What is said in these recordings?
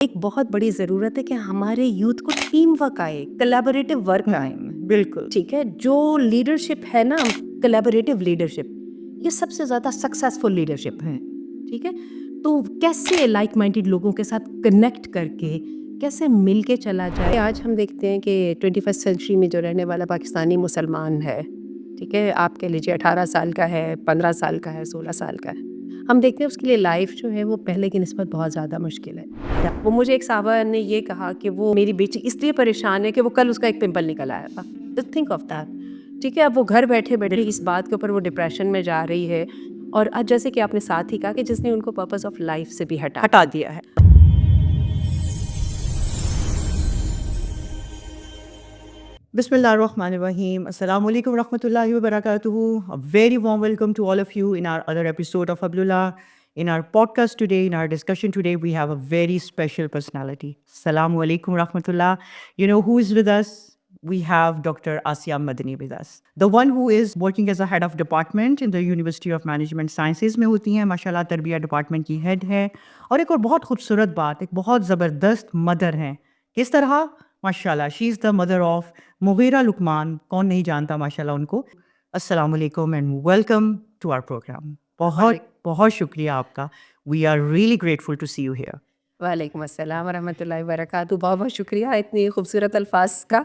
एक बहुत बड़ी ज़रूरत है कि हमारे यूथ को टीम वर्क आए, कोलैबोरेटिव वर्क आए। बिल्कुल ठीक है, जो लीडरशिप है ना, कोलैबोरेटिव लीडरशिप, ये सबसे ज़्यादा सक्सेसफुल लीडरशिप है। ठीक है, तो कैसे लाइक माइंडेड लोगों के साथ कनेक्ट करके कैसे मिल के चला जाए। आज हम देखते हैं कि 21st सेंचुरी में जो रहने वाला पाकिस्तानी मुसलमान है, ठीक है, आप कह लीजिए 18 साल का है, 15 साल का है, 16 साल का है, हम देखते हैं उसके लिए लाइफ जो है वो पहले की निस्बत बहुत ज़्यादा मुश्किल है। वो मुझे एक साहबा ने ये कहा कि वो मेरी बेटी इसलिए परेशान है कि वो कल उसका एक पिंपल निकल आया था। Just think of that. ठीक है, अब वो घर बैठे बैठे इस बात के ऊपर वो डिप्रेशन में जा रही है, और आज जैसे कि आपने साथ ही कहा कि जिसने उनको पर्पस ऑफ लाइफ से भी हटा दिया है। Bismillahirrahmanirrahim. Assalamu alaikum rahmatullahi wa barakatuhu. A very warm welcome to all of you in our other episode of Abdullah. In our podcast today, in our discussion today, we have a very special personality. Assalamu alaikum rahmatullah. You know who is with us? We have Dr. Asya Madani with us. The one who is working as a head of department in the University of Management Sciences में होती हैं, माशाल्लाह तरबिया department की head है। और एक और बहुत खूबसूरत बात, एक बहुत ज़बरदस्त मदर हैं। किस तरह? माशाल्लाह, she is the mother of Mughira Luqman. कौन नहीं जानता माशाल्लाह उनको। अस्सलाम वालेकुम and welcome to our programme. बहुत बहुत शुक्रिया आपका। We are really grateful to see you here. वालेकुम अस्सलाम वरहमतुल्लाहि वबरकातुहू। बहुत बहुत शुक्रिया इतनी खूबसूरत अल्फाज का,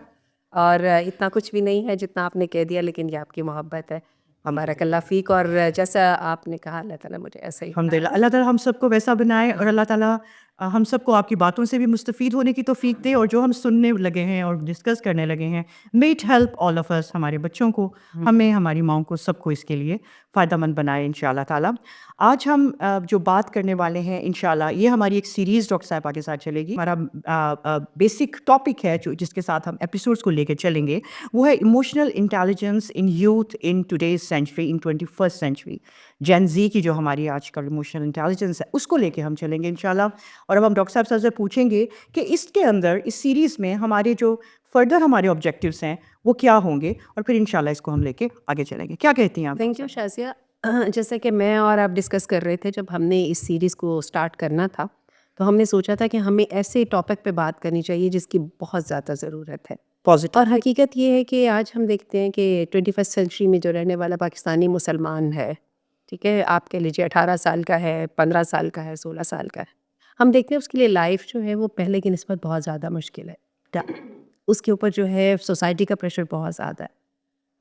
और इतना कुछ भी नहीं है जितना आपने कह दिया, लेकिन ये आपकी मोहब्बत है। बारकल्लाह फ़ीक। और जैसा आपने कहा, अल्लाह ताला मुझे ऐसा ही अल्हम्दुलिल्लाह, अल्लाह ताला हम सबको वैसा बनाए और अल्लाह ताला हम सबको आपकी बातों से भी मुस्तफ़ीद होने की तौफ़ीक दे, और जो हम सुनने लगे हैं और डिस्कस करने लगे हैं, may it help all of us, हमारे बच्चों को, हमें, हमारी माँओं को, सबको इसके लिए फ़ायदेमंद बनाए इंशाअल्लाह ताला। आज हम जो बात करने वाले हैं इंशाअल्लाह, ये हमारी एक सीरीज़ डॉक्टर साहिबा के साथ चलेगी। हमारा बेसिक टॉपिक है जो जिसके साथ हम एपिसोड्स को लेके चलेंगे, वो है emotional intelligence in youth in today's century, in 21st century. Gen Z की जो हमारी आजकल इमोशनल इंटेलिजेंस है, उसको लेके हम चलेंगे इंशाल्लाह। और अब हम डॉक्टर साहब से पूछेंगे कि इसके अंदर, इस सीरीज़ में हमारे जो फर्दर हमारे ऑब्जेक्टिव्स हैं वो क्या होंगे, और फिर इंशाल्लाह इसको हम लेके आगे चलेंगे। क्या कहती हैं आप? Thank you Shazia. जैसे कि मैं और आप डिस्कस कर रहे थे, जब हमने इस सीरीज़ को स्टार्ट करना था, तो हमने सोचा था कि हमें ऐसे टॉपिक पे बात करनी चाहिए जिसकी बहुत ज़्यादा ज़रूरत है। पॉजिटिव। और हकीकत ये है कि आज हम देखते हैं कि 21st सेंचुरी में जो रहने वाला पाकिस्तानी मुसलमान है, ठीक है, आप कह लीजिए 18 साल का है, 15 साल का है, 16 साल का है, हम देखते हैं उसके लिए लाइफ जो है वो पहले की निस्बत बहुत ज़्यादा मुश्किल है। उसके ऊपर जो है सोसाइटी का प्रेशर बहुत ज़्यादा है,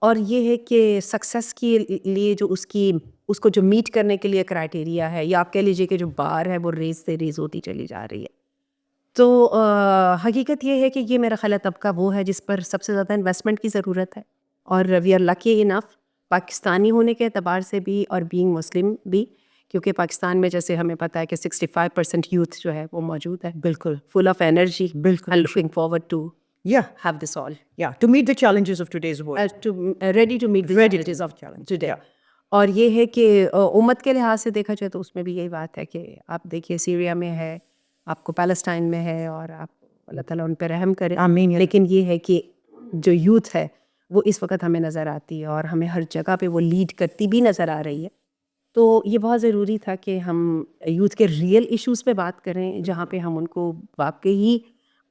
और ये है कि सक्सेस के लिए जो उसको जो मीट करने के लिए क्राइटेरिया है, या आप कह लीजिए कि जो बार है वो रेस से रेस होती चली जा रही है। तो हकीकत ये है कि ये मेरा ख़्याल है तबका वो है जिस पर सबसे ज़्यादा इन्वेस्टमेंट की ज़रूरत है, और we are lucky enough, Pakistani होने के एतबार से भी और बीइंग मुस्लिम भी, क्योंकि पाकिस्तान में जैसे हमें पता है कि 65% यूथ जो है वो मौजूद है, बिल्कुल, फुल ऑफ एनर्जी, बिल्कुल। And looking forward to Yeah, have this all, yeah, to meet the challenges of today's world. Ready to meet the Ready to challenges meet of the challenge. Today. Yeah. और ये है कि उम्मत के लिहाज से देखा जाए तो उसमें भी यही बात है कि आप देखिए सीरिया में है, आपको पैलेस्टाइन में है, और आप अल्लाह ताला उन पर रहम करे। आमीन या लेकिन ये है कि जो यूथ है वो इस वक्त हमें नज़र आती है, और हमें हर जगह पे वो लीड करती भी नज़र आ रही है। तो ये बहुत ज़रूरी था कि हम यूथ के रियल इश्यूज़ पे बात करें, जहाँ पे हम उनको वाकई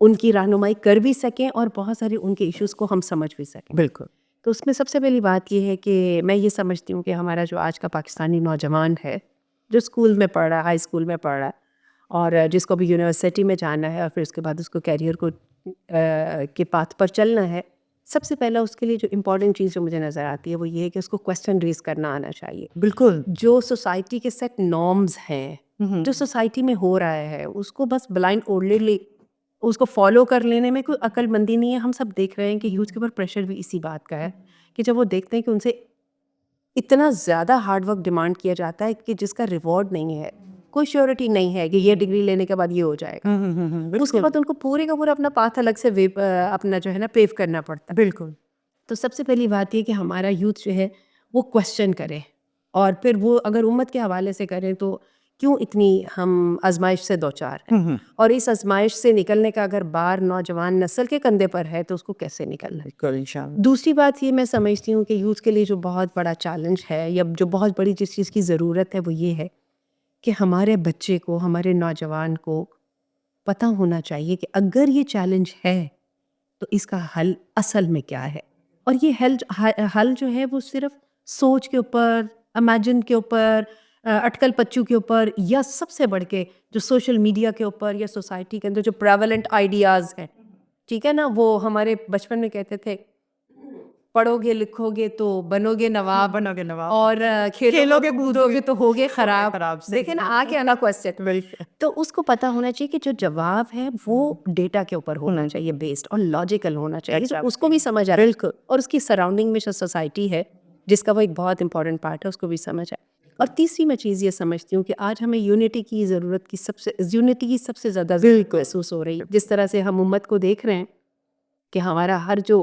उनकी रहनुमाई कर भी सकें, और बहुत सारे उनके इश्यूज़ को हम समझ भी सकें। बिल्कुल। तो उसमें सबसे पहली बात ये है कि मैं ये समझती हूँ कि हमारा जो आज का पाकिस्तानी नौजवान है, जो स्कूल में पढ़ रहा है, हाई स्कूल में पढ़ रहा है, और जिसको भी यूनिवर्सिटी में जाना है, और फिर उसके बाद उसको कैरियर को के पाथ पर चलना है, सबसे पहला उसके लिए जो इम्पोर्टेंट चीज़ जो मुझे नज़र आती है वो ये है कि उसको क्वेश्चन रेज करना आना चाहिए। बिल्कुल। जो सोसाइटी के सेट नॉर्म्स हैं, जो सोसाइटी में हो रहा है, उसको बस ब्लाइंड ओनली उसको फॉलो कर लेने में कोई अक्लमंदी नहीं है। हम सब देख रहे हैं कि यूथ के ऊपर प्रेशर भी इसी बात का है कि जब वो देखते हैं कि उनसे इतना ज़्यादा हार्ड वर्क डिमांड किया जाता है कि जिसका रिवॉर्ड नहीं है, कोई श्योरिटी नहीं है कि ये डिग्री लेने के बाद ये हो जाएगा। उसके बिल्कुल, बाद उनको पूरे का पूरा अपना पाथ अलग से अपना जो है ना पेव करना पड़ता है। बिल्कुल। तो सबसे पहली बात ये कि हमारा यूथ जो है वो क्वेश्चन करे, और फिर वो अगर उम्मत के हवाले से करें तो क्यों इतनी हम आजमाइश से दो चार हैं, और इस आजमाइश से निकलने का अगर बार नौजवान नस्ल के कंधे पर है तो उसको कैसे निकलना है। बिल्कुल, इंशाल्लाह। दूसरी बात ये मैं समझती हूँ कि यूथ के लिए जो बहुत बड़ा चैलेंज है, या जो बहुत बड़ी जिस चीज़ की ज़रूरत है, वो ये है कि हमारे बच्चे को, हमारे नौजवान को पता होना चाहिए कि अगर ये चैलेंज है तो इसका हल असल में क्या है। और ये हल जो है वो सिर्फ सोच के ऊपर, इमेजिन के ऊपर, अटकल पच्चू के ऊपर, या सबसे बढ़ के जो सोशल मीडिया के ऊपर या सोसाइटी के अंदर जो प्रेवलेंट आइडियाज़ हैं, ठीक है ना, वो हमारे बचपन में कहते थे पढ़ोगे लिखोगे तो बनोगे नवाब, बनोगे नवाब, और खेलोगे खेलोगे कूदोगे तो होगे खराब। खराब से देखे ना आ गया ना क्वेश्चन। बिल्कुल तो उसको पता होना चाहिए कि जो जवाब है वो डेटा के ऊपर होना चाहिए बेस्ड, और लॉजिकल होना चाहिए, तो उसको भी समझ आए बिल्कुल, और उसकी सराउंडिंग में जो सोसाइटी है जिसका वो एक बहुत इंपॉर्टेंट पार्ट है उसको भी समझ आए। और तीसरी मैं चीज़ ये समझती हूँ कि आज हमें यूनिटी की सबसे ज़्यादा ज़रूरत महसूस हो रही है। जिस तरह से हम उम्मत को देख रहे हैं कि हमारा हर जो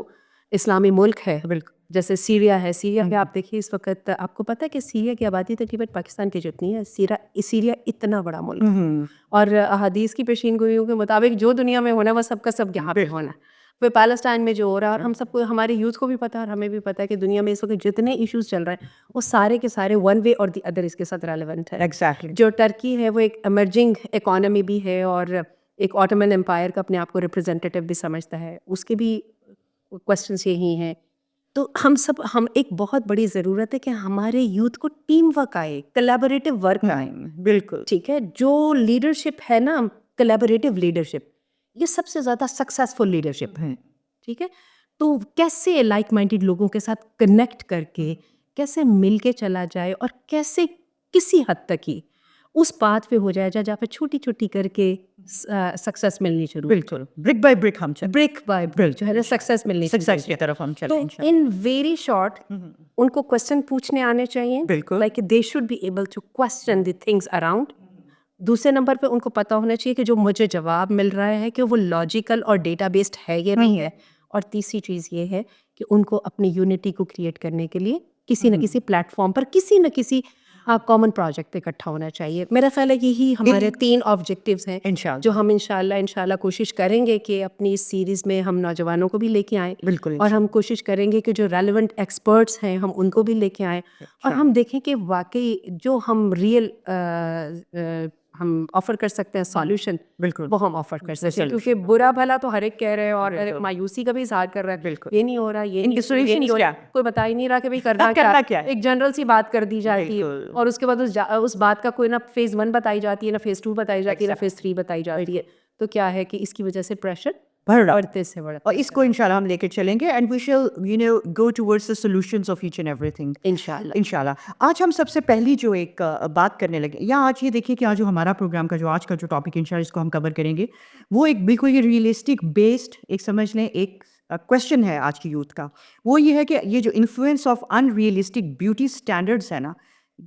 इस्लामी मुल्क है, बिल्कुल जैसे सीरिया है, सीरिया में आप देखिए इस वक्त, आपको पता है कि सीरिया की आबादी तकरीबन पाकिस्तान की जितनी है। सीरिया इतना बड़ा मुल्क है, और अहादीस की पेशीनगोइयों के मुताबिक जो दुनिया में होना है वो सबका सब यहाँ पे होना है। फिर पैलेस्टाइन में जो हो रहा है, और हम सबको, हमारे यूथ को भी पता है और हमें भी पता है कि दुनिया में इस वक्त जितने इश्यूज चल रहे हैं वो सारे के सारे वन वे और द अदर इसके साथ रेलेवेंट है। एग्जैक्टली जो टर्की है वो एक इमर्जिंग इकोनॉमी भी है, और एक ऑटोमन एम्पायर का अपने आप को रिप्रेजेंटेटिव भी समझता है, उसके भी क्वेश्चंस यही हैं। तो हम एक बहुत बड़ी ज़रूरत है कि हमारे यूथ को टीम वर्क आए, कोलैबोरेटिव वर्क आए, बिल्कुल ठीक है। जो लीडरशिप है ना, कोलैबोरेटिव लीडरशिप, ये सबसे ज़्यादा सक्सेसफुल लीडरशिप है, ठीक है। तो कैसे लाइक माइंडेड लोगों के साथ कनेक्ट करके कैसे मिल के चला जाए, और कैसे किसी हद तक ही उस पाथ पे हो जाए जहाँ पे छोटी छोटी करके सक्सेस मिलनी शुरू, बिल्कुल ब्रिक बाय ब्रिक हम चल ब्रिक बाय ब्रिक जो है ना सक्सेस मिलनी शुरू सक्सेस हो की जाए। तरफ हम तो चलें इंशाल्लाह। इन वेरी शॉर्ट उनको क्वेश्चन पूछने आने चाहिए, बिल्कुल। Like they should be able to question the things around. दूसरे नंबर पे उनको पता होना चाहिए कि जो मुझे जवाब मिल रहा है कि वो लॉजिकल और डेटा बेस्ड है या नहीं है। और तीसरी चीज़ ये है कि उनको अपनी यूनिटी को क्रिएट करने के लिए किसी न किसी प्लेटफॉर्म पर, किसी न किसी कॉमन प्रोजेक्ट पे इकट्ठा होना चाहिए। मेरा ख्याल है यही हमारे 3 ऑब्जेक्टिव्स हैं इंशाल्लाह जो हम इंशाल्लाह कोशिश करेंगे कि अपनी इस सीरीज़ में हम नौजवानों को भी लेके आएँ, बिल्कुल और हम कोशिश करेंगे कि जो रेलेवेंट एक्सपर्ट्स हैं हम उनको भी लेके आएँ, और हम देखें कि वाकई जो हम हम ऑफ़र कर सकते हैं सॉल्यूशन, बिल्कुल वो हम ऑफ़र कर सकते हैं, solution। क्योंकि बुरा भला तो हर एक कह रहे हैं, और बिल्कुल। मायूसी का भी इज़हार कर रहा है, बिल्कुल। ये नहीं हो रहा, ये इनकी नहीं solutions ये नहीं हो रहा, क्या? कोई बता ही नहीं रहा कि भाई करना करना क्या है? एक जनरल सी बात कर दी जाती है, बिल्कुल। और उसके बाद उस बात का कोई ना फेज़ 1 बताई जाती है, ना फेज़ 2 बताई जाती है, ना फेज़ 3 बताई जाती है। तो क्या है कि इसकी वजह से प्रेशर बढ़ रहा बढ़ते से बढ़ता और इसको इंशाल्लाह हम लेके चलेंगे एंड वी शिल go towards the solutions of each and everything इंशाल्लाह। इंशाल्लाह। आज हम सबसे पहली जो एक बात करने लगे, या आज ये देखिए कि आज जो हमारा प्रोग्राम का जो आज का जो टॉपिक इंशाल्लाह इसको हम कवर करेंगे, वो एक बिल्कुल ये रियलिस्टिक बेस्ड एक समझ लें एक क्वेश्चन है आज की यूथ का। वो ये है कि ये जो influence of unrealistic beauty standards है ना,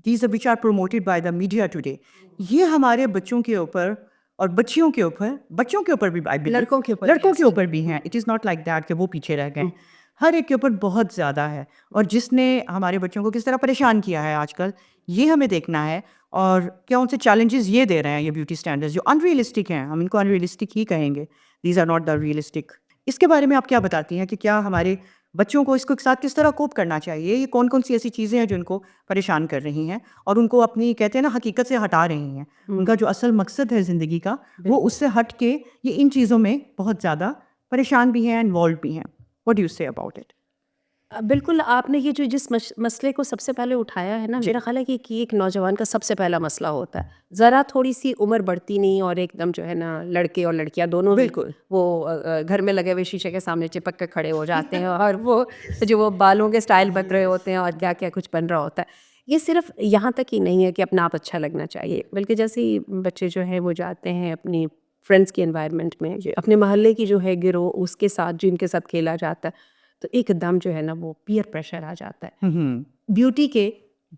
these which are promoted by the media today, ये हमारे बच्चों के ऊपर और बच्चियों के ऊपर, बच्चों के ऊपर भी I believe, लड़कों के ऊपर लड़कों के ऊपर भी हैं। It is not like that कि वो पीछे रह गए। हर एक के ऊपर बहुत ज़्यादा है, और जिसने हमारे बच्चों को किस तरह परेशान किया है आजकल, ये हमें देखना है। और क्या उनसे चैलेंजेस ये दे रहे हैं ये ब्यूटी स्टैंडर्ड्स जो अनरियलिस्टिक हैं, हम इनको अनरियलिस्टिक ही कहेंगे। These are not the realistic. इसके बारे में आप क्या बताती हैं कि क्या हमारे बच्चों को इसको साथ किस तरह कोप करना चाहिए? ये कौन-कौन सी ऐसी चीज़ें हैं जो इनको परेशान कर रही हैं और उनको अपनी कहते हैं ना हकीकत से हटा रही हैं? उनका जो असल मकसद है ज़िंदगी का, वो उससे हट के ये इन चीज़ों में बहुत ज़्यादा परेशान भी हैं, इन्वॉल्व भी हैं। What do you say about it? बिल्कुल, आपने ये जो जिस मसले को सबसे पहले उठाया है ना, मेरा ख़्याल है कि एक नौजवान का सबसे पहला मसला होता है। ज़रा थोड़ी-सी उम्र बढ़ती नहीं और एकदम जो है ना, लड़के और लड़कियाँ दोनों ही बिल्कुल। वो घर में लगे हुए शीशे के सामने चिपक के खड़े हो जाते हैं, और वो बालों के स्टाइल बन रहे होते हैं और क्या-क्या कुछ बन रहा होता है। ये सिर्फ़ यहाँ तक ही नहीं है कि अपना आप अच्छा लगना चाहिए, बल्कि जैसे ही बच्चे जो हैं वो जाते हैं अपनी फ्रेंड्स के एनवायरनमेंट में, अपने मोहल्ले की जो है गिरोह उसके साथ जिनके साथ खेला जाता है, तो एकदम जो है ना वो पीयर प्रेशर आ जाता है ब्यूटी के,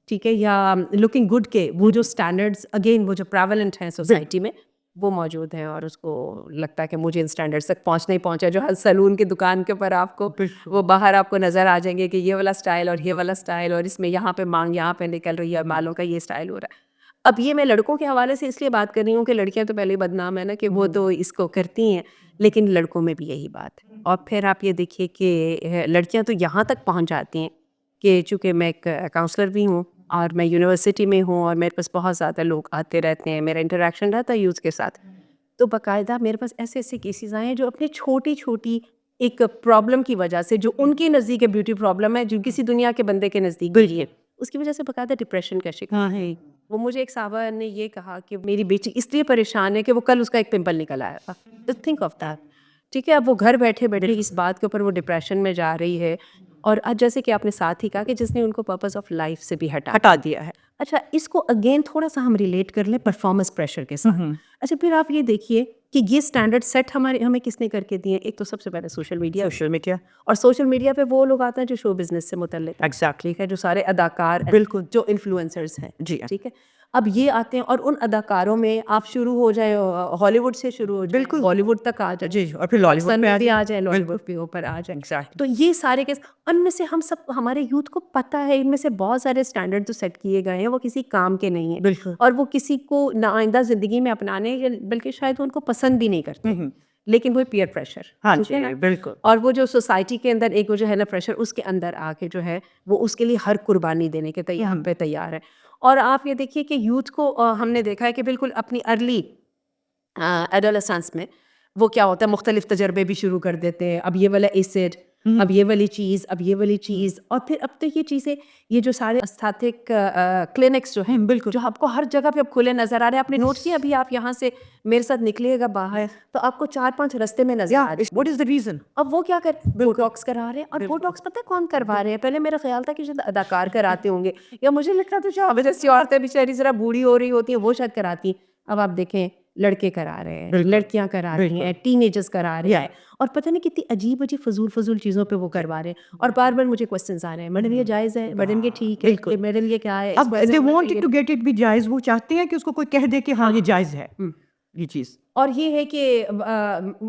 ठीक है, या लुकिंग गुड के। वो जो स्टैंडर्ड्स अगेन वो जो प्रेवलेंट हैं सोसाइटी में वो मौजूद हैं, और उसको लगता है कि मुझे इन स्टैंडर्ड्स तक पहुंचना ही पहुंचा। जो हर सैलून की दुकान के ऊपर आपको वो बाहर आपको नज़र आ जाएंगे कि ये वाला स्टाइल और ये वाला स्टाइल, और इसमें यहाँ पे मांग यहाँ पे निकल रही है, बालों का ये स्टाइल हो रहा है। अब ये मैं लड़कों के हवाले से इसलिए बात कर रही हूँ कि लड़कियां तो पहले ही बदनाम है ना कि वो तो इसको करती हैं, लेकिन लड़कों में भी यही बात है। और फिर आप ये देखिए कि लड़कियां तो यहाँ तक पहुँच जाती हैं कि चूँकि मैं एक काउंसलर भी हूँ और मैं यूनिवर्सिटी में हूँ और मेरे पास बहुत ज़्यादा लोग आते रहते हैं, मेरा इंटरेक्शन रहता है यूथ के साथ। तो बाकायदा मेरे पास ऐसे-ऐसे केसेस आए हैं जो अपनी छोटी-छोटी एक प्रॉब्लम की वजह से, जो उनके नज़दीक एक ब्यूटी प्रॉब्लम है, जो किसी दुनिया के बंदे के नज़दीक भी है, उसकी वजह से बाकायदा डिप्रेशन का शिकार है। वो मुझे एक साहबा ने ये कहा कि मेरी बेटी इसलिए परेशान है कि वो कल उसका एक पिंपल निकल आया था। Just think of that. ठीक है, अब वो घर बैठे-बैठे इस बात के ऊपर वो डिप्रेशन में जा रही है। और आज जैसे कि आपने साथ ही कहा कि जिसने उनको पर्पस ऑफ लाइफ से भी हटा दिया है। अच्छा, इसको अगेन थोड़ा-सा हम रिलेट कर लें परफॉर्मेंस प्रेशर के साथ। अच्छा, फिर आप ये देखिए कि ये स्टैंडर्ड सेट हमें किसने करके दिए? एक तो सबसे पहले सोशल मीडिया, और सोशल मीडिया पे वो लोग आते हैं जो शो बिज़नेस से मुतल्लिक एग्जैक्टली है, जो सारे अदाकार बिल्कुल। जो इन्फ्लुएंसर्स हैं, जी ठीक है? अब ये आते हैं और उन अदाकारों में आप शुरू हो जाए, हॉलीवुड से शुरू हो जाए, बिल्कुल। बॉलीवुड तक आ जाए, जी, और फिर लॉलीवुड सन पे में भी जाए। आ जाए, लॉलीवुड पे ऊपर आ जाए। एग्जैक्टली। तो ये सारे केस उनमें से हम सब, हमारे यूथ को पता है इनमें से बहुत सारे स्टैंडर्ड जो सेट किए गए हैं वो किसी काम के नहीं है, बिल्कुल। और वो किसी को ना आइंदा ज़िंदगी में अपनाने बल्कि शायद उनको पसंद भी नहीं करते, लेकिन वो पीयर प्रेशर, हाँ ठीक जी, है ना? बिल्कुल। और वो जो सोसाइटी के अंदर एक वो जो है ना प्रेशर, उसके अंदर आके जो है वो उसके लिए हर कुर्बानी देने के तैयार है। और आप ये देखिए कि यूथ को हमने देखा है कि बिल्कुल अपनी अर्ली एडोलेसेंस में वो क्या होता है, मुख्तलिफ तजर्बे भी शुरू कर देते हैं। अब ये वाला एसिड, अब ये वाली चीज़, अब ये वाली चीज़, और फिर अब तो ये चीज़ें, ये जो सारे एस्थेटिक क्लिनिक्स जो हैं, बिल्कुल, जो आपको हर जगह पे अब खुले नज़र आ रहे हैं। आपने नोट किया, अभी आप यहाँ से मेरे साथ निकलिएगा बाहर तो आपको 4-5 रास्ते में नजर आ जाए। What is the reason? अब वो क्या कर बोटॉक्स करा रहे हैं, और बोटॉक्स पता है कौन करवा रहे हैं? पहले मेरा ख्याल था कि शायद अदाकार कराते होंगे, या मुझे लगता था जो जैसी औरतें बेचारी जरा बूढ़ी हो रही होती हैं वो शायद कराती हैं। अब आप देखें, लड़के करा रहे हैं, लड़कियां करा रही हैं, टीनेजर्स करा रहे हैं, और पता नहीं कितनी अजीब अजीब फजूल चीज़ों पे वो करवा रहे हैं। और बार बार मुझे क्वेश्चंस आ रहे हैं, मैडम ये जायज़ है, मैडम ये ठीक है, मैडम ये क्या है? अब they wanted to get it भी जायज, वो चाहते हैं कि उसको कोई कह दे कि हाँ ये जायज है ये चीज। और ये है कि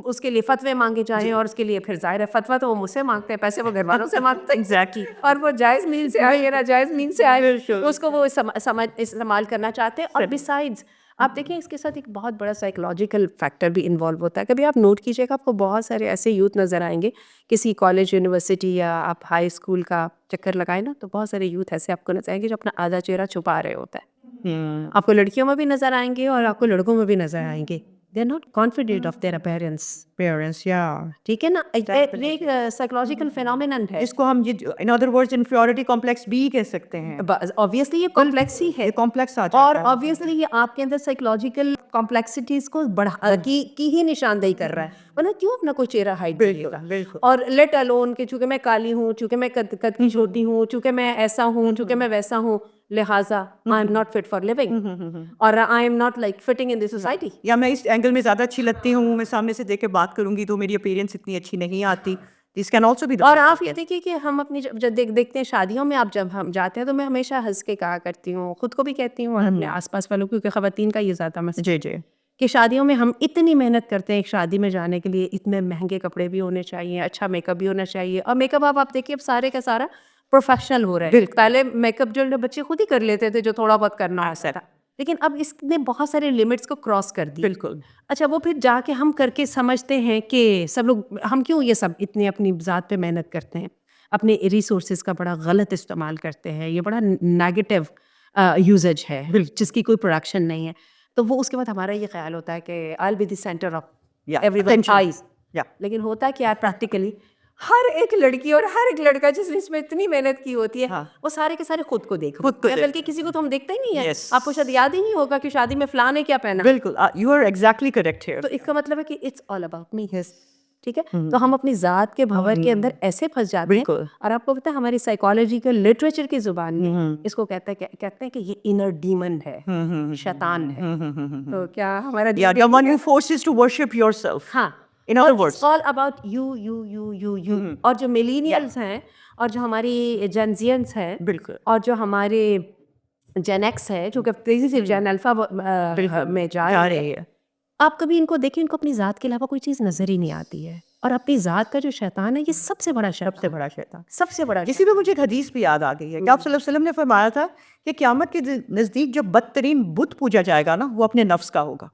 उसके लिए फतवे मांगे जाएं, और उसके लिए फिर जाहिर है फतवा तो वो मुझसे मांगते हैं, पैसे वो घर वालों से मांगते हैं। एग्जैक्टली। और वो जायज़ मीन से आए या ना जायज़ मीन से आए, उसको वो समझ इस्तेमाल करना चाहते हैं। और बिसाइड्स आप देखिए इसके साथ एक बहुत बड़ा साइकोलॉजिकल फैक्टर भी इन्वॉल्व होता है। कभी आप नोट कीजिएगा, आपको बहुत सारे ऐसे यूथ नज़र आएंगे, किसी कॉलेज, यूनिवर्सिटी या आप हाई स्कूल का चक्कर लगाए ना, तो बहुत सारे यूथ ऐसे आपको नजर आएंगे जो अपना आधा चेहरा छुपा रहे होता है। आपको लड़कियों में भी नजर आएंगे और आपको लड़कों में भी नजर आएंगे। They are not confident of their appearance, या ठीक है ना? ये एक साइकोलॉजिकल फिनोमिनन है, इसको हम ये in other words inferiority complex भी कह सकते हैं। ऑब्वियसली ये कॉम्प्लेक्स ही है, कॉम्प्लेक्स आ और जाता है। ऑब्वियसली ये आपके अंदर साइकोलॉजिकल कॉम्प्लेक्सिटीज को बढ़ा की ही निशानदेही कर रहा है, वरना क्यों अपना कोई चेहरा हाइड करेगा? बिल्कुल। और लेट अलोन कि चूंकि मैं काली हूँ, चूंकि मैं कद की छोटी हूँ, चूंकि मैं ऐसा हूँ, चूंकि मैं वैसा हूँ, लिहाजा I am not fit for living, और I am not like fitting in this society. या मैं इस एंगल में ज़्यादा अच्छी लगती हूँ, मैं सामने से देख के बात करूंगी तो मेरी अपीयरेंस इतनी अच्छी नहीं आती। This can also be. और आप ये देखिए कि हम अपनी जब देखते हैं शादियों में, आप जब हम जाते हैं तो मैं हमेशा हंस के कहा करती हूँ, खुद को भी कहती हूँ और अपने आसपास वालों को, क्योंकि ख़वातीन का ये ज़्यादा मसला जी कि शादियों में हम इतनी मेहनत करते हैं एक शादी में जाने के लिए, इतने महंगे कपड़े भी होने चाहिए, अच्छा मेकअप भी होना चाहिए। और मेकअप आप देखिए अब सारे का सारा प्रोफेशनल हो रहा है। पहले मेकअप जो बच्चे खुद ही कर लेते थे, जो थोड़ा बहुत करना आता था, लेकिन अब इसने बहुत सारे लिमिट्स को क्रॉस कर दिया। बिल्कुल। अच्छा, वो फिर जाके हम करके समझते हैं कि सब लोग, हम क्यों ये सब इतने अपनी ज़ात पे मेहनत करते हैं, अपने रिसोर्सेज का बड़ा गलत इस्तेमाल करते हैं, ये बड़ा नेगेटिव यूजेज है जिसकी कोई प्रोडक्शन नहीं है। तो वो उसके बाद हमारा ये ख्याल होता है कि I will be the centre of everyone's eyes. लेकिन होता क्या है प्रैक्टिकली, हर एक लड़की और हर एक लड़का जिसने इसमें इतनी मेहनत की होती है, वो सारे के सारे खुद को देख रहे हैं, बल्कि किसी को तो हम देखते ही नहीं है। आपको शायद याद ही नहीं होगा कि शादी में फलां ने क्या पहना। बिल्कुल, you are exactly correct here. तो इसका मतलब है कि इट्स ऑल अबाउट मी, ठीक है? तो हम अपनी ज़ात के भंवर के अंदर ऐसे फंस जाते हैं। और आपको पता है हमारी साइकोलॉजिकल लिटरेचर की जुबान में इसको कहते हैं कि ये इनर डीमन है, शैतान है। तो क्या हमारा the one who forces to worship yourself. हाँ, In other words, it's all about you. और जो मिलीनियल्स हैं और जो हमारी जेनजियंस हैं, बिल्कुल, और जो हमारे जेन एक्स है, जो कि तेजी से जेन अल्फा में जा रहे हैं, आप कभी इनको देखें, इनको अपनी ज़ात के अलावा कोई चीज़ नज़र ही नहीं आती है। और अपनी ज़ात का जो शैतान है, ये सबसे बड़ा शैतान, सबसे बड़ा। इसी में मुझे एक हदीस भी याद आ गई है कि आप सल्लल्लाहु अलैहि वसल्लम ने फरमाया था कि क़यामत के नज़दीक जो बदतरीन बुत पूजा जाएगा ना, वो अपने नफ्स का होगा।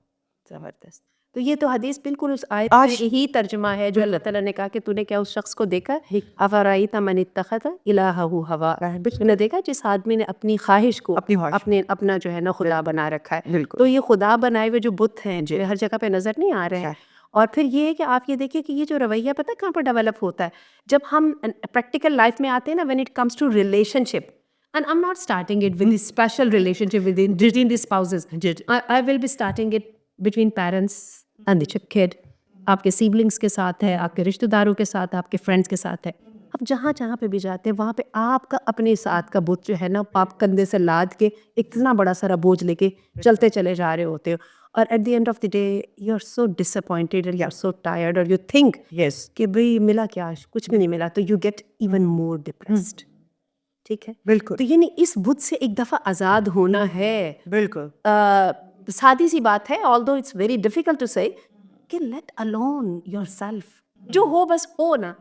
ज़बरदस्त। तो ये तो हदीस बिल्कुल उस आयत का यही तर्जुमा है जो अल्लाह ताला ने कहा कि तूने क्या उस शख्स को देखा, अफ़राईता मन इत्तख़ज़ इलाहहु हवा, तूने देखा जिस आदमी ने अपनी ख्वाहिश को अपना जो है ना खुदा बना रखा है। तो ये खुदा बनाए हुए जो बुत हैं जो हर जगह पे नजर नहीं आ रहे हैं। और फिर ये है कि आप ये देखिए कि ये जो रवैया पता है कहाँ पर डेवलप होता है, जब हम प्रैक्टिकल लाइफ में आते हैं ना, when it comes to relationship, and I'm not starting it with this special relationship between the spouses. I will be starting it between parents and the kid. आपके siblings के साथ है, आपके रिश्तेदारों के साथ, आपके friends के साथ है। अब जहाँ जहाँ पे भी जाते हैं वहाँ पे आपका अपने साथ का बोझ जो है ना, आप कंधे से लाद के इतना बड़ा सारा बोझ लेके चलते चले जा रहे होते हो, और at the end of the day you are so disappointed और यू आर सो टायर्ड और यू थिंक कि भाई मिला क्या, कुछ भी नहीं मिला, तो you get even more depressed. ठीक है, बिल्कुल तो यानी इस बुत से एक दफ़ा आज़ाद होना है। बिल्कुल सादी सी बात है, although it's very difficult to say, कि लेट अलोन योरसेल्फ, जो हो बस हो ना।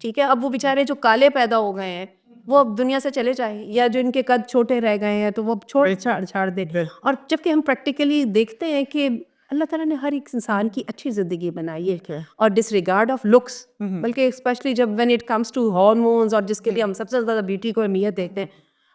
ठीक है, अब वो बेचारे जो काले पैदा हो गए हैं वो अब दुनिया से चले जाए, या जो इनके कद छोटे रह गए हैं तो वो छोड़ छाड़ दे। और जबकि हम प्रैक्टिकली देखते हैं कि अल्लाह ताला ने हर एक इंसान की अच्छी ज़िंदगी बनाई है, और डिसरिगार्ड ऑफ लुक्स, बल्कि स्पेशली जब when it comes to hormones, और जिसके लिए हम सबसे ज़्यादा ब्यूटी को अहमियत देते हैं,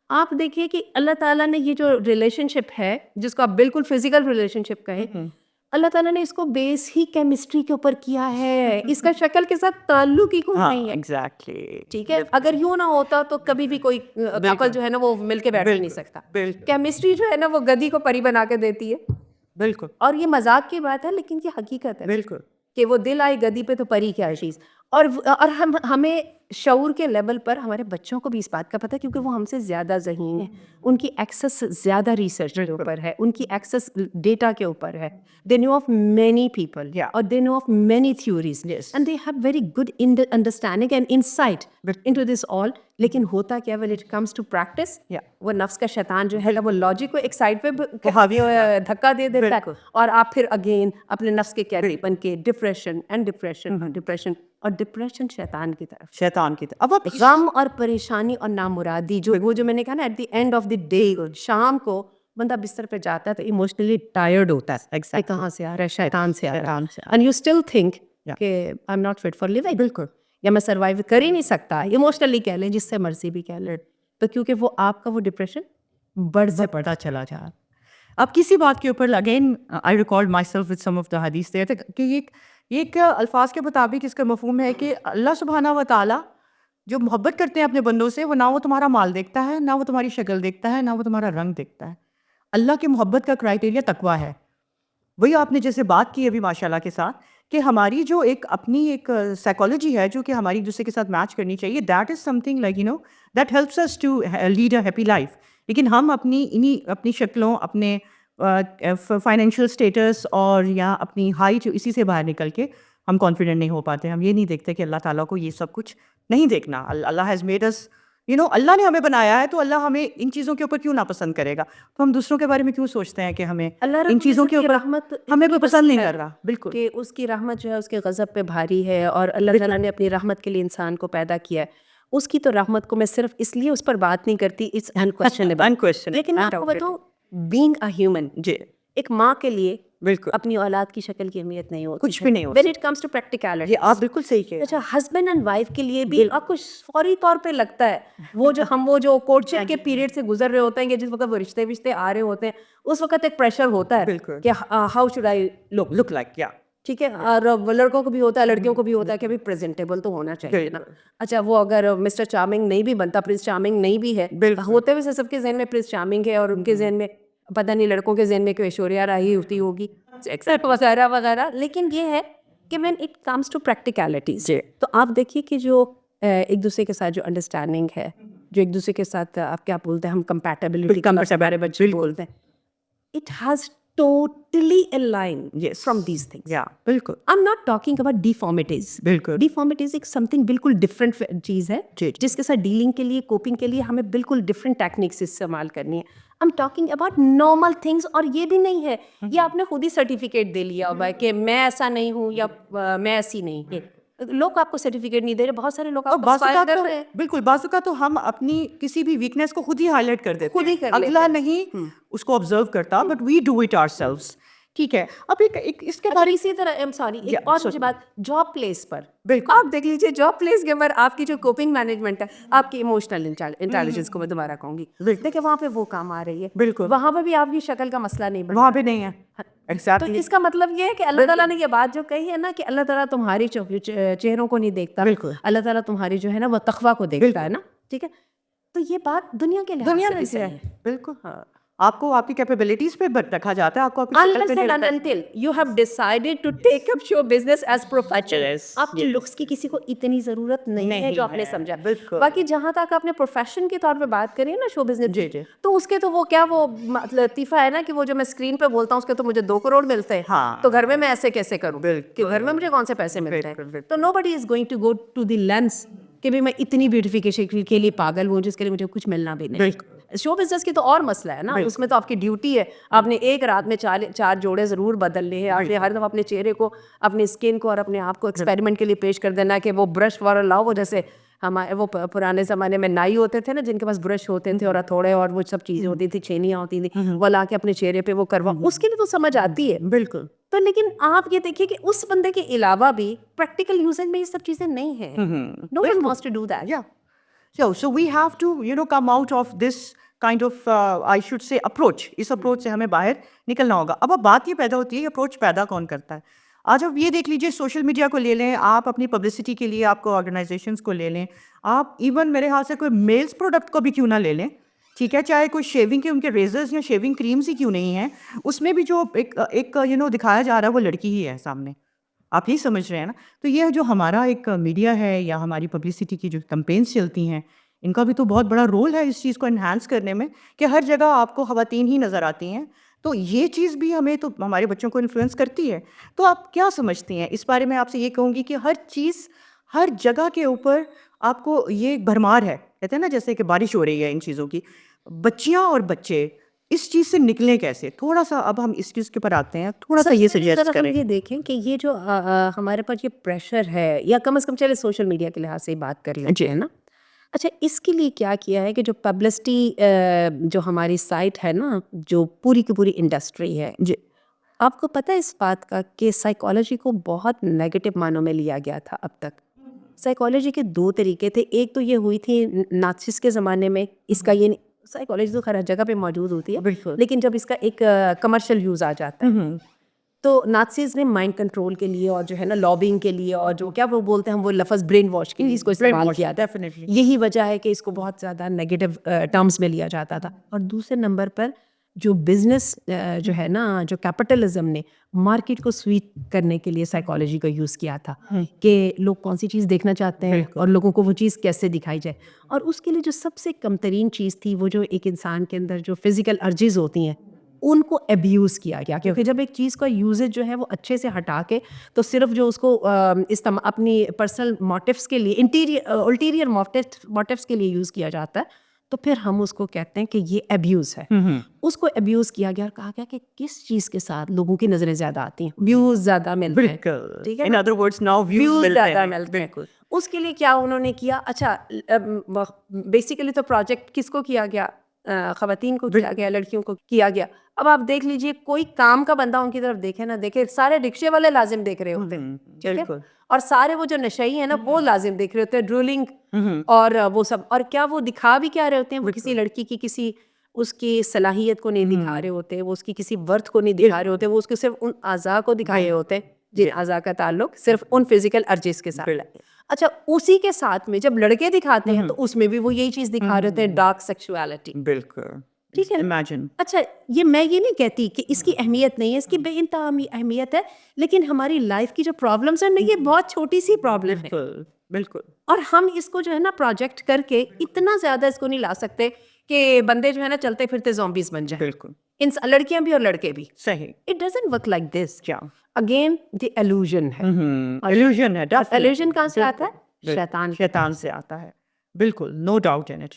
आप देखिए कि अल्लाह ताला ने ये जो रिलेशनशिप है, जिसको आप बिल्कुल फिजिकल रिलेशनशिप कहें, अल्लाह ताला ने इसको बेस ही केमिस्ट्री के ऊपर किया है, इसका शक्ल के साथ ताल्लुक ही कोई नहीं है। एग्जैक्टली ठीक है, अगर यूं ना होता तो कभी भी कोई कपल जो है ना वो मिलके बैठ ही नहीं सकता। केमिस्ट्री जो है ना वो गधी को परी बना के देती है। बिल्कुल और ये मजाक की बात है लेकिन ये हकीकत है बिल्कुल कि वो दिल आई गधी पे तो परी क्या चीज़। और हमें शऊर के लेवल पर हमारे बच्चों को भी इस बात का पता है, क्योंकि वो हमसे ज़्यादा ज़हीन है, उनकी एक्सेस ज़्यादा रिसर्च के ऊपर है, उनकी एक्सेस डेटा के ऊपर है, they know of many people और they know of many theories and they have very good understanding and insight into this all. लेकिन होता क्या, when it comes to practice, वो नफ्स का शैतान जो है वो लॉजिक को एक साइड पे धक्का दे देता है, और आप फिर अगेन अपने नफ्स के कैदी बन के डिप्रेशन और डिप्रेशन शैतान की तरफ। अब आप गम और परेशानी और नामुरादी जो मैंने कहा ना, eight the end of the day शाम को बंदा बिस्तर पे जाता है तो इमोशनली टायर्ड होता है, कहाँ से आ रहा है, शैतान से आ रहा है, एंड यू स्टिल थिंक कि आई am not fit for living, बिल्कुल, या मैं सर्वाइव कर ही नहीं सकता, इमोशनली कह लें, जिससे मर्जी भी कह लें, तो क्योंकि वो आपका वो डिप्रेशन बढ़ से बढ़ता चला जा रहा। अब किसी बात के ऊपर again I record myself with some of the हदीस देयर कि एक अल्फाज के मुताबिक इसका मफहूम है कि अल्लाह सुब्हानहू व तआला जो मोहब्बत करते हैं अपने बंदों से, वो ना वो तुम्हारा माल देखता है, ना वो तुम्हारी शक्ल देखता है, ना वो तुम्हारा रंग देखता है। अल्लाह की मोहब्बत का क्राइटेरिया तकवा है। वही आपने जैसे बात की अभी माशाल्लाह के साथ, कि हमारी जो एक अपनी एक साइकोलॉजी है जो कि हमारी एक दूसरे के साथ मैच करनी चाहिए, that is something like you know that helps us to lead a happy life. लेकिन हम अपनी शक्लों, अपने फाइनेंशियल स्टेटस और या अपनी हाइट, इसी से बाहर निकल के हम कॉन्फिडेंट नहीं हो पाते। हम ये नहीं देखते कि अल्लाह ताला को ये सब कुछ नहीं देखना। Allah has made us, you know, Allah ने हमें बनाया है, तो अल्लाह हमें इन चीज़ों के ऊपर क्यों ना पसंद करेगा? तो हम दूसरों के बारे में क्यों सोचते हैं कि हमें इन चीज़ों के ऊपर रहमत हमें कोई पसंद नहीं कर रहा? बिल्कुल कि उसकी रहमत जो है उसके गज़ब पे भारी है, और अल्लाह ताला ने अपनी रहमत के लिए इंसान को पैदा किया है। उसकी तो रहमत को मैं सिर्फ इसलिए उस पर बात नहीं करती, इट्स अनक्वेश्चनेबल, लेकिन मैं आपको बताऊं, बीइंग अ ह्यूमन, जी, एक माँ के लिए बिल्कुल अपनी औलाद की शक्ल की अहमियत नहीं होती, कुछ भी नहीं होती। When it comes to practicality, आप बिल्कुल सही कह। अच्छा, हस्बैंड एंड वाइफ के लिए भी आपको फौरी तौर पे लगता है, वो जो कोर्टशिप के पीरियड से गुजर रहे होते हैं, कि जिस वक्त वो रिश्ते आ रहे होते हैं, उस वक्त एक प्रेशर होता है कि how should I look like, या ठीक है, और लड़कों को भी होता है, लड़कियों को भी होता है कि अभी प्रेजेंटेबल तो होना चाहिए ना। अच्छा, वो अगर मिस्टर चार्मिंग नहीं भी बनता, प्रिंस चार्मिंग नहीं भी है, होते हुए सबके जहन में प्रिंस चार्मिंग है, और उनके जहन में पता नहीं लड़कों के जहन में कोई ऐश्वर्या राय होती होगी, एक्सेप्ट वगैरह वगैरह। लेकिन ये है कि when it comes to practicalities, तो आप देखिए कि जो एक दूसरे के साथ जो अंडरस्टैंडिंग है, जो एक दूसरे के साथ आप क्या बोलते हैं, हम कंपैटिबिलिटी के बारे में बोलते हैं, it has totally aligned from these things. बिल्कुल। I'm not talking about deformities. बिल्कुल। Deformities एक something बिल्कुल different चीज़ है, जिसके साथ डीलिंग के लिए, कोपिंग के लिए हमें बिल्कुल different टेक्निक्स इस्तेमाल करनी है। I'm talking about normal things, और ये भी नहीं है ये आपने खुद ही सर्टिफिकेट दे लिया होगा कि मैं ऐसा नहीं हूँ, या मैं ऐसी नहीं है। लोग आपको सर्टिफिकेट नहीं दे रहे, बहुत सारे लोग आपको इंस्पायर कर रहे हैं। बिल्कुल, बाज़ औक़ात तो हम अपनी किसी भी वीकनेस को खुद ही हाईलाइट कर देते हैं, अगला नहीं उसको ऑब्जर्व करता, but we do it ourselves. ठीक है। अब एक इसके अच्छा, बारे इसी तरह आई एम सॉरी, या, एक और मुझे sorry. बात, जॉब प्लेस पर बिल्कुल। आप देख लीजिए, जॉब प्लेस के ऊपर आपकी जो कोपिंग मैनेजमेंट है, आपकी इमोशनल इंटेलिजेंस को मैं दोबारा कहूंगी, बिल्कुल। देखिए वहाँ पे वो काम आ रही है, बिल्कुल। वहाँ पे भी आपकी शक्ल का मसला नहीं बन वहाँ रहा। पे नहीं है। तो एग्जैक्टली। इसका मतलब ये है कि अल्लाह ताला ने ये बात जो कही है ना कि अल्लाह ताला तुम्हारी चेहरों को नहीं देखता, बिल्कुल। अल्लाह ताला तुम्हारी जो है ना वो तकवा को देखता है बिल्कुल। ना, ठीक है। तो ये बात दुनिया के लिहाज दुनिया से में भी से सही है। है। बिल्कुल। हाँ, आपको आपकी कैपेबिलिटीज पे रखा जाता है, आपको आपकी शक्ल unless पे नहीं and रखा। until you have decided to take up show business as profession, Yes, आपकी लुक्स की किसी को इतनी जरूरत नहीं है नहीं जो आपने है, समझा। बिल्कुल। बाकी जहां तक आपने प्रोफेशन के तौर पे बात करी है ना शो बिजनेस, जी, जी। तो उसके तो वो क्या, वो लतीफा है ना कि वो जो मैं स्क्रीन पे बोलता हूँ उसके तो मुझे 2 करोड़ मिलते हैं, हाँ। तो घर में मैं ऐसे कैसे करूँ बिल्कुल। कि घर में मुझे कौन से पैसे मिलते बिल्कुल, हैं। बिल्कुल। तो nobody is going to go to the lens कि भी मैं इतनी ब्यूटिफिकेशन के लिए पागल हूँ जिसके लिए मुझे कुछ मिलना भी नहीं। बिल्कुल। शो बिजनेस की तो और मसला है ना, बिल्कुल। उसमें तो आपकी ड्यूटी है, आपने एक रात में 4 जोड़े जरूर बदल लिए हैं, आपने हर दफा अपने चेहरे को, अपनी स्किन को और अपने आप को एक्सपेरिमेंट के लिए पेश कर देना कि वो ब्रश वाला लाओ, वो जैसे हमारे वो पुराने ज़माने में नाई होते थे ना जिनके पास ब्रश होते थे और हथौड़े और वो सब चीज़ें होती थी, छेनियाँ होती थी, वो ला के अपने चेहरे पे वो करवा, उसके लिए तो समझ आती है। बिल्कुल। तो लेकिन आप ये देखिए कि उस बंदे के अलावा भी प्रैक्टिकल यूजेज में ये सब चीज़ें नहीं हैं। नो वन बिल्कुल। Wants to do that. Yeah. So we have to, come out of this kind of, I should say, approach. इस अप्रोच से हमें बाहर निकलना होगा। अब बात ये पैदा होती है, अप्रोच पैदा कौन करता है? आज आप ये देख लीजिए, सोशल मीडिया को ले लें, आप अपनी पब्लिसिटी के लिए आपको ऑर्गेनाइजेशंस को ले लें, आप इवन मेरे ख्याल से कोई मेल्स प्रोडक्ट को भी क्यों ना ले लें, ठीक है, चाहे कोई शेविंग के उनके रेजर्स या शेविंग क्रीम्स ही क्यों नहीं हैं, उसमें भी जो एक दिखाया जा रहा है वो लड़की ही है सामने। आप यही समझ रहे हैं ना? तो ये जो हमारा एक मीडिया है या हमारी पब्लिसिटी की जो कैंपेन्स चलती हैं, इनका भी तो बहुत बड़ा रोल है इस चीज़ को एनहांस करने में कि हर जगह आपको ख़वातीन ही नज़र आती हैं। तो ये चीज़ भी हमें तो हमारे बच्चों को इन्फ्लुएंस करती है। तो आप क्या समझती हैं? इस बारे में आपसे ये कहूँगी कि हर चीज़, हर जगह के ऊपर आपको ये एक भरमार है। कहते हैं ना जैसे कि बारिश हो रही है इन चीज़ों की। बच्चियाँ और बच्चे इस चीज़ से निकलें कैसे? थोड़ा-सा अब हम इस चीज़ के ऊपर आते हैं। थोड़ा-सा ये सजेस्ट ज़रा हम करें। ये देखें कि ये जो हमारे पास ये प्रेशर है, या कम से कम चले सोशल मीडिया के लिहाज से ही बात कर लेते हैं ना। अच्छा, इसके लिए क्या किया है कि जो पब्लिसिटी जो हमारी साइट है ना, जो पूरी की पूरी इंडस्ट्री है, जी। आपको पता है इस बात का कि साइकोलॉजी को बहुत नेगेटिव मानों में लिया गया था अब तक। साइकोलॉजी के 2 तरीके थे, एक तो ये हुई थी नाज़िस के ज़माने में, इसका ये साइकोलॉजी तो खैर हर जगह पे मौजूद होती है, बिल्कुल। लेकिन जब इसका एक कमर्शियल यूज़ आ जाता है, तो नाज़ीज़ ने माइंड कंट्रोल के लिए और जो है ना लॉबिंग के लिए और जो क्या वो बोलते हैं हम वो लफ्ज़ ब्रेन वॉश के लिए इसको इस्तेमाल किया था। डेफिनेटली। यही वजह है कि इसको बहुत ज़्यादा नेगेटिव टर्म्स में लिया जाता था। और दूसरे नंबर पर जो बिजनेस जो है ना, जो कैपिटलिज्म ने मार्केट को स्वीप करने के लिए साइकोलॉजी का यूज़ किया था कि लोग कौन सी चीज़ देखना चाहते हैं और लोगों को वो चीज़ कैसे दिखाई जाए। और उसके लिए जो सबसे कमतरीन चीज़ थी वो जो एक इंसान के अंदर जो फिज़िकल अर्जेस होती हैं उनको अब्यूज़ किया गया, क्योंकि जब एक चीज़ का यूजेज जो है वो अच्छे से हटा के तो सिर्फ जो उसको अपनी पर्सनल मोटिव्स के लिए अल्टीरियर मोटिव्स के लिए यूज़ किया जाता है, तो फिर हम उसको कहते हैं कि ये अब्यूज़ है। उसको अब्यूज़ किया गया और कहा गया कि किस चीज़ के साथ लोगों की नज़रें ज़्यादा आती हैं, व्यूज़ ज़्यादा मिलते हैं, बिल्कुल। ठीक है इन ना? Other words now views views मिलते ज़्यादा हैं। मिलते हैं। बिल्कुल। उसके लिए क्या उन्होंने किया, अच्छा बेसिकली तो प्रोजेक्ट किसको किया गया, ख़वातीन को किया गया, लड़कियों को किया गया। अब आप देख लीजिए कोई काम का बंदा उनकी तरफ देखे ना देखे, सारे रिक्शे वाले लाजिम देख रहे होते हैं, ठीक है? बिल्कुल। और सारे वो जो नशई है ना वो लाजिम देख रहे होते हैं, ड्रूलिंग और वो सब। और क्या वो दिखा भी क्या रहे होते हैं, वो किसी लड़की की किसी उसकी सलाहियत को नहीं दिखा रहे होते, वो उसकी किसी वर्थ को नहीं दिखा रहे होते, वो उसके सिर्फ उन आज़ा को दिखा रहे होते हैं जिन आज़ा का ताल्लुक सिर्फ उन फिजिकल अर्जिस के साथ है। अच्छा, उसी के साथ में जब लड़के दिखाते हैं तो उसमें भी वो यही चीज़ दिखा रहे होते हैं, डार्क सेक्सुअलिटी, बिल्कुल। ठीक है? इमेजिन। अच्छा, ये मैं ये नहीं कहती कि इसकी अहमियत नहीं है, इसकी बेइंतहा अहमियत है, लेकिन हमारी लाइफ की जो प्रॉब्लम्स है ना ये बहुत छोटी सी प्रॉब्लम है बिल्कुल, बिल्कुल। और हम इसको जो है ना प्रोजेक्ट करके इतना ज़्यादा इसको नहीं ला सकते कि बंदे जो है ना चलते फिरते ज़ॉम्बीज़ बन जाएं, बिल्कुल। लड़कियां भी और लड़के भी। सही। It doesn't work like this. क्या? अगेन द इल्यूजन है। इल्यूजन है, definitely। इल्यूजन कहाँ से आता है? बिल्कुल। शैतान से। शैतान से आता है। बिल्कुल, नो डाउट इन इट।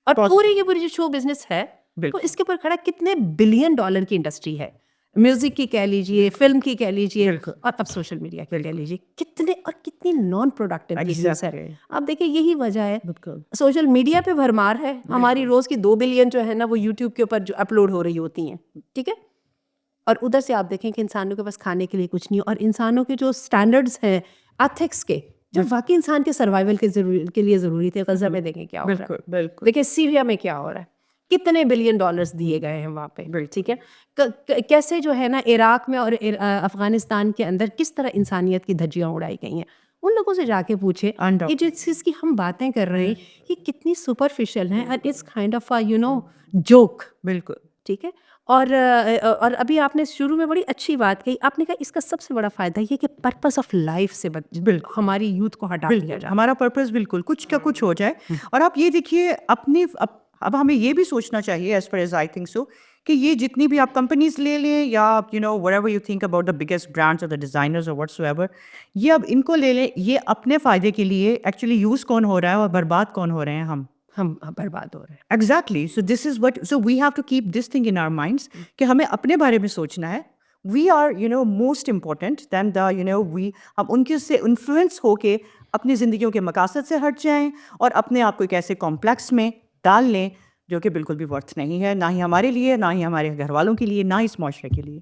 और पूरी की पूरी जो शो बिजनेस है तो बिल्कुल। इसके ऊपर खड़ा कितने बिलियन डॉलर की इंडस्ट्री है, म्यूजिक की कह लीजिए, फिल्म की कह लीजिए बिल्कुल। और अब सोशल मीडिया की कह लीजिए, कितने और कितनी नॉन प्रोडक्टिव बिजनेस है। Exactly। आप देखिए यही वजह है बिल्कुल। सोशल मीडिया पे भरमार है, हमारी रोज की 2 बिलियन जो है ना वो यूट्यूब के ऊपर जो अपलोड हो रही होती हैं, ठीक है? और उधर से आप देखें कि इंसानों के पास खाने के लिए कुछ नहीं और इंसानों के जो स्टैंडर्ड्स हैं एथिक्स के जो वाकई इंसान के सर्वाइवल के लिए ज़रूरी थे, गज़ा में देखें क्या हो रहा है, बिल्कुल बिल्कुल देखिए सीरिया में क्या हो रहा है, कितने बिलियन डॉलर्स दिए गए हैं वहाँ पे, ठीक है। कैसे जो है ना इराक में और अफ़गानिस्तान के अंदर किस तरह इंसानियत की धज्जियाँ उड़ाई गई हैं, उन लोगों से जाके पूछे ये जिस चीज़ की हम बातें कर रहे हैं ये कितनी सुपरफिशियल है and it's kind of joke, बिल्कुल ठीक है। और अभी आपने शुरू में बड़ी अच्छी बात कही, आपने कहा इसका सबसे बड़ा फ़ायदा ये कि पर्पस ऑफ लाइफ से बिल्कुल हमारी यूथ को हटा दिया बिल्कुल जाए। हमारा पर्पस बिल्कुल कुछ का कुछ हो जाए। और आप ये देखिए अपनी अब हमें ये भी सोचना चाहिए as per as I think so कि ये जितनी भी आप कंपनीज ले लें या आप whatever you think about the biggest brands और द डिजाइनर्स और व्हाटसोएवर, ये अब इनको ले लें, ये अपने फ़ायदे के लिए एक्चुअली यूज़ कौन हो रहा है और बर्बाद कौन हो रहे हैं हम बर्बाद हो रहे हैं। Exactly. So this is what so we have to keep this thing in our minds कि हमें अपने बारे में सोचना है। We are most important than the we हम उनके से इन्फ्लुएंस होके अपनी ज़िंदगियों के मकासद से हट जाएं और अपने आप को एक ऐसे कॉम्प्लेक्स में डाल लें जो कि बिल्कुल भी वर्थ नहीं है, ना ही हमारे लिए, ना ही हमारे घर वालों के लिए, ना ही इस माशरे के लिए।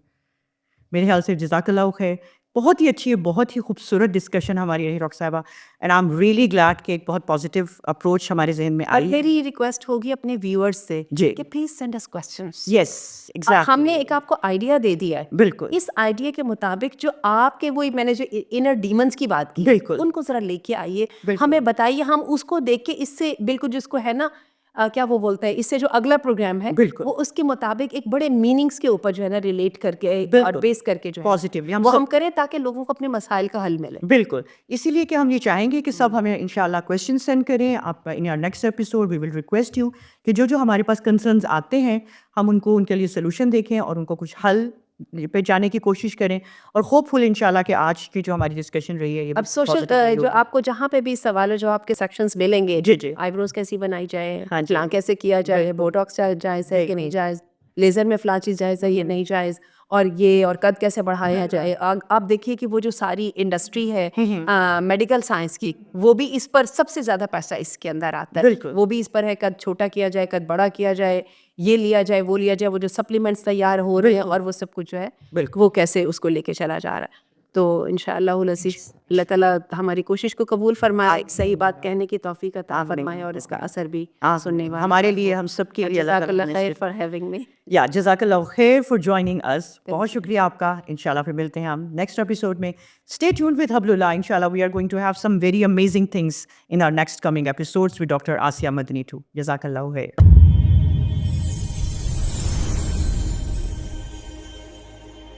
मेरे ख्याल से जज़ाकल्लाह खैर, बहुत ही अच्छी, बहुत ही खूबसूरत डिस्कशन हमारी रही रॉक साहिबा, and I am really glad कि एक बहुत पॉजिटिव अप्रोच हमारे जहन में और आई है। मेरी रिक्वेस्ट होगी अपने व्यूअर्स से जी। कि please send us questions. Yes exactly हमने एक आपको आइडिया दे दिया है, बिल्कुल इस आइडिया के मुताबिक जो आपके वही मैंने जो इनर डीमंस की बात की बिल्कुल। उनको जरा लेके आइए, बिल्कुल। हमें बताइए, हम उसको देख के इससे बिल्कुल जिसको है ना क्या वो बोलते हैं, इससे जो अगला प्रोग्राम है बिल्कुल। वो उसके मुताबिक एक बड़े मीनिंग्स के ऊपर जो है ना रिलेट करके और बिल्कुल। बेस करके जो है पॉजिटिवली हम वो सब हम करें ताकि लोगों को अपने मसाइल का हल मिले। बिल्कुल, इसीलिए कि हम ये चाहेंगे कि सब हमें इंशाल्लाह क्वेश्चन सेंड करें। आप in your next episode we will request you कि जो हमारे पास कंसर्न्स आते हैं हम उनको उनके लिए सोल्यूशन देखें और उनको कुछ हल पे जाने की कोशिश करें। और होपफुल इंशाल्लाह कि आज की जो हमारी डिस्कशन रही है ये अब सोशल positive रही जो होगी। आपको जहाँ पे भी सवाल जवाब के सेक्शंस मिलेंगे, जी, जी। आईब्रोज कैसी बनाई जाए, हाँ जी। फ्लां कैसे किया जाए, बिल्कुल। बोटॉक्स जायज़ है कि नहीं जायज़, लेज़र में फ्लां चीज़ जायज़ है ये नहीं जायज़, और ये और कद कैसे बढ़ाया जाए। आप देखिए कि वो जो सारी इंडस्ट्री है मेडिकल साइंस की, वो भी इस पर सबसे ज़्यादा पैसा इसके अंदर आता है, बिल्कुल। वो भी इस पर है कद छोटा किया जाए, कद बड़ा किया जाए, ये लिया जाए, वो लिया जाए, वो जो सप्लीमेंट्स तैयार हो रहे हैं और वो सब कुछ जो है बिल्कुल। वो कैसे उसको लेके चला जा रहा है। तो इंशाअल्लाहुल अज़ीज़ अल्लाह ताला हमारी कोशिश को कबूल फरमाए, सही बात कहने की तौफीक अता फरमाए और इसका असर भी सुनने वाले हमारे लिए, हम सब के लिए अल्लाह जज़ाकल्लाह ताला खैर फॉर हैविंग मी। या जज़ाकल्लाह खैर फॉर जॉइनिंग अस। बहुत शुक्रिया आपका। इंशाल्लाह फिर मिलते हैं हम नेक्स्ट एपिसोड में। Stay tuned with Hablullah. इंशाल्लाह we are going to have some very amazing things in our next coming episodes with doctor Asiya Madani too. जज़ाकल्लाह खैर।